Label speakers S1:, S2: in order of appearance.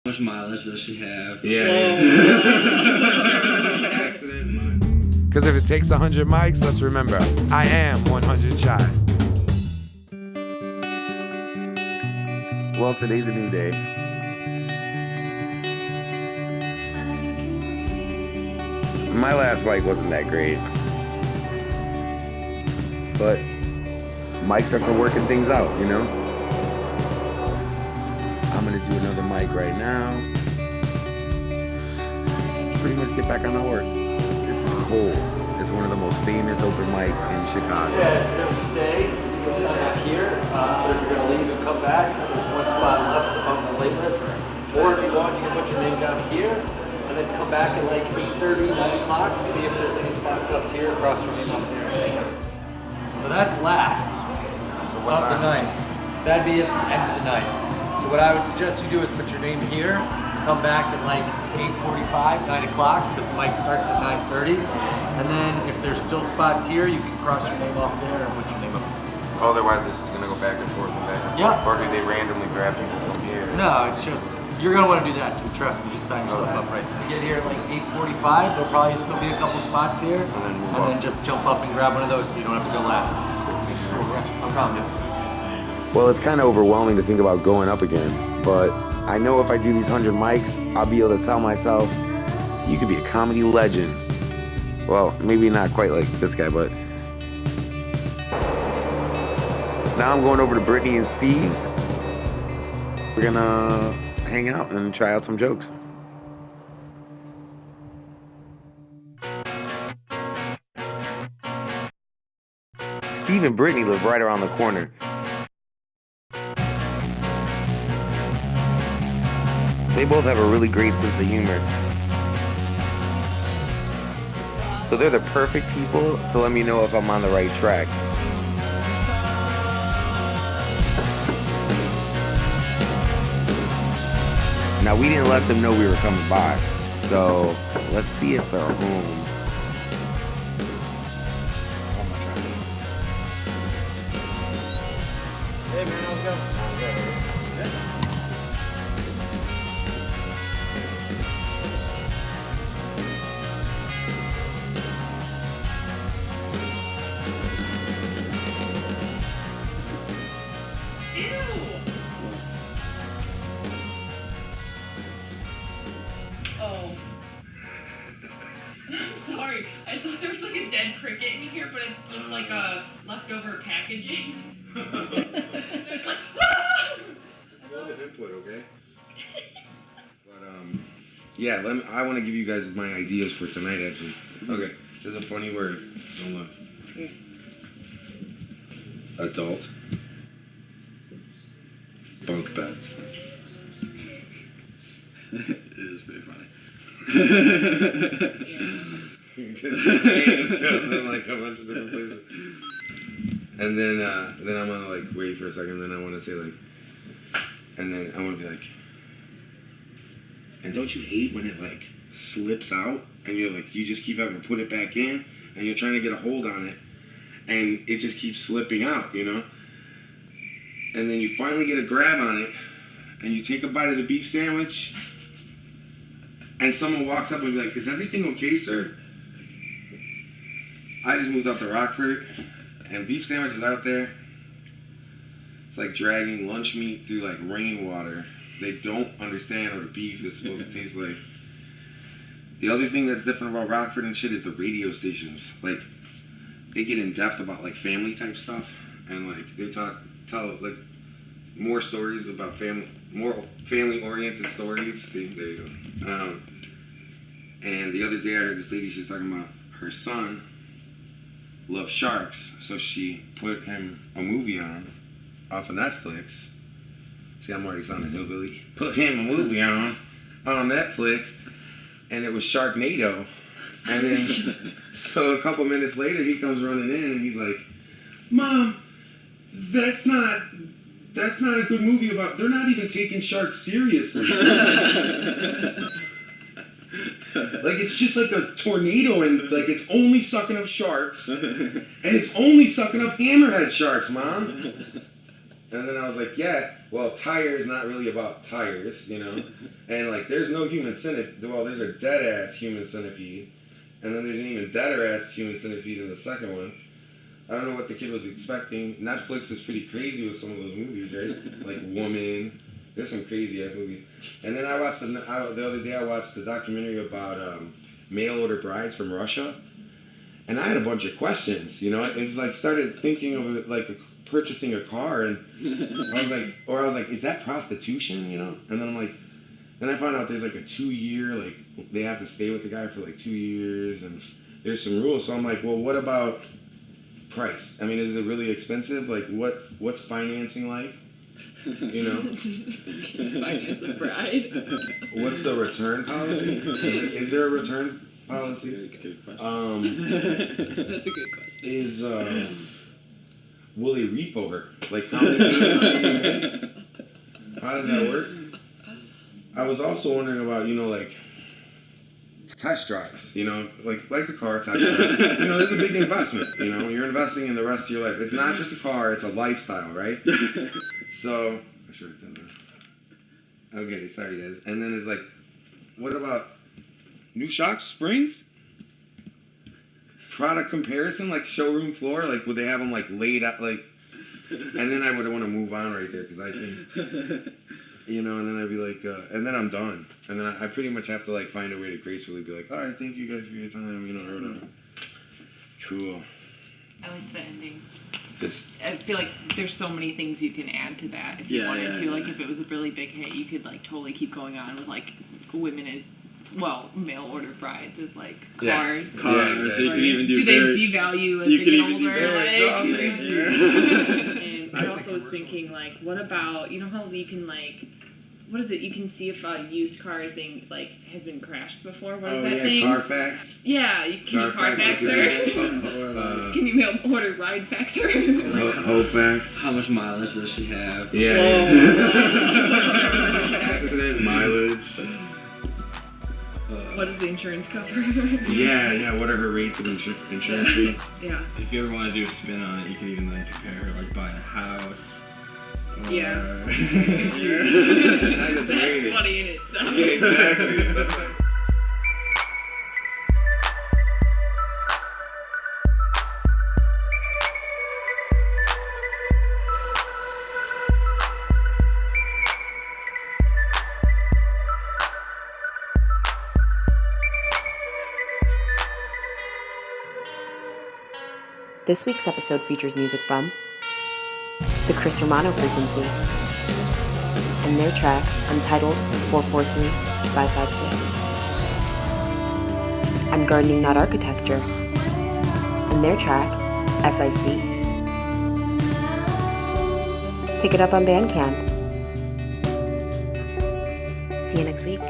S1: How much mileage does she have?
S2: Yeah. Accident.
S3: Because if it takes 100 mics, let's remember, I am 100 shy. Well, today's a new day. My last mic wasn't that great. But mics are for working things out, you know? I'm gonna do another mic right now. Pretty much get back on the horse. This is Cole's. It's one of the most famous open mics in Chicago.
S4: Yeah, if you're gonna stay, you can sign up here. But if you're gonna leave and come back, there's one spot left on the wait list. Or if you want, you can put your name down here and then come back at like 8:30, 9 o'clock to see if there's any spots left here across your name up there. So that's last of the night. So that'd be at the end of the night. So what I would suggest you do is put your name here, come back at like 8:45, 9 o'clock, because the mic starts at 9:30. And then if there's still spots here, you can cross your name off there and put your name up.
S2: Otherwise, it's just gonna go back and forth and back.
S4: Yeah.
S2: Or do they randomly grab people from here?
S4: No, it's just, you're gonna wanna do that too, trust me, just sign yourself up right there. Get here at like 8:45, there'll probably still be a couple spots here. And then just jump up and grab one of those so you don't have to go last. No problem, dude.
S3: Well, it's kind of overwhelming to think about going up again, but I know if I do these 100 mics, I'll be able to tell myself, you could be a comedy legend. Well, maybe not quite like this guy, but now I'm going over to Brittany and Steve's. We're gonna hang out and try out some jokes. Steve and Brittany live right around the corner. They both have a really great sense of humor. So they're the perfect people to let me know if I'm on the right track. Now, we didn't let them know we were coming by, so let's see if they're home.
S4: Hey man, how's it going?
S5: Oh. I'm sorry. I thought there was like a dead cricket in here, but it's just like a leftover packaging. It's like, ah!
S3: Full of input, okay? But yeah. I want to give you guys my ideas for tonight. Actually, okay. There's a funny word. Don't look. Adult. Bunk beds.
S1: It is pretty funny.
S3: It just goes in like a bunch of different places. And then I'm gonna like wait for a second. Then I want to say like, and then I want to be like, and don't you hate when it like slips out and you're like you just keep having to put it back in and you're trying to get a hold on it and it just keeps slipping out, you know? And then you finally get a grab on it and you take a bite of the beef sandwich and someone walks up and be like, "Is everything okay, sir?" I just moved out to Rockford and beef sandwiches out there, it's like dragging lunch meat through like rainwater. They don't understand what a beef is supposed to taste like. The other thing that's different about Rockford and shit is the radio stations. Like, they get in depth about like family type stuff, and like they tell like more stories about more family oriented stories. See, there you go. And the other day I heard this lady, she was talking about her son loves sharks, so she put him a movie on off of Netflix. See, I'm already sounding hillbilly. Put him a movie on Netflix, and it was Sharknado. And then, so a couple minutes later, he comes running in, and he's like, "Mom, that's not a good movie about, they're not even taking sharks seriously." Like, it's just like a tornado, and like it's only sucking up sharks, and it's only sucking up hammerhead sharks, Mom. And then I was like, yeah, well, tire is not really about tires, you know? And, like, there's no human centipede. Well, there's a dead-ass human centipede. And then there's an even deader-ass human centipede in the second one. I don't know what the kid was expecting. Netflix is pretty crazy with some of those movies, right? Like Woman. There's some crazy-ass movies. And then I watched, the other day I watched the documentary about mail-order brides from Russia. And I had a bunch of questions, you know? It's like, started thinking of it like purchasing a car, and I was like, is that prostitution, you know? And then I'm like, then I found out there's like a 2-year, like, they have to stay with the guy for like 2 years, and there's some rules. So I'm like, well, what about price? I mean, is it really expensive? Like, what's financing like? You know?
S5: Finance a bride.
S3: What's the return policy? Is there a return policy?
S1: That's a good question.
S5: That's a good question.
S3: Will they repo her? Like, how many payments can you miss? How does that work? I was also wondering about, you know, like, test drives, you know, like a car test drive. You know, there's a big investment, you know, you're investing in the rest of your life. It's not just a car, it's a lifestyle, right? So, I should have done that. Okay, sorry guys. And then it's like, what about new shocks, springs? Product comparison, like showroom floor, like would they have them like laid out, like, and then I would want to move on right there because I think, you know, and then I'd be like, and then I'm done. And then I pretty much have to like find a way to gracefully be like, all right, thank you guys for your time, you know, or whatever. Cool.
S6: I like the ending.
S3: Just,
S6: I feel like there's so many things you can add to that if you wanted to. Like if it was a really big hit, you could like totally keep going on with like women as, well, mail order brides as like cars.
S1: Cars,
S3: Yeah,
S1: so you can even
S5: Do they devalue as they get older?
S3: oh, thank you.
S6: And I also was thinking like, what about, you know how you can like, what is it? You can see if a used car thing like has been crashed before. What is that thing?
S3: Carfax.
S6: Yeah, can you Carfax her? Can you mail order ride fax her?
S3: Hofax.
S1: How much mileage does she have?
S3: Yeah. Accident mileage.
S5: What does the insurance cover?
S3: Yeah. What are her rates of insurance rates?
S5: Yeah.
S1: If you ever want to do a spin on it, you can even like compare her like buying a house.
S5: Yeah.
S3: That is
S5: That's
S3: rated.
S5: funny in itself.
S3: Yeah, exactly.
S7: This week's episode features music from the Chris Romano Frequency and their track Untitled 443556, and Gardening Not Architecture and their track SIC. Pick it up on Bandcamp. See you next week.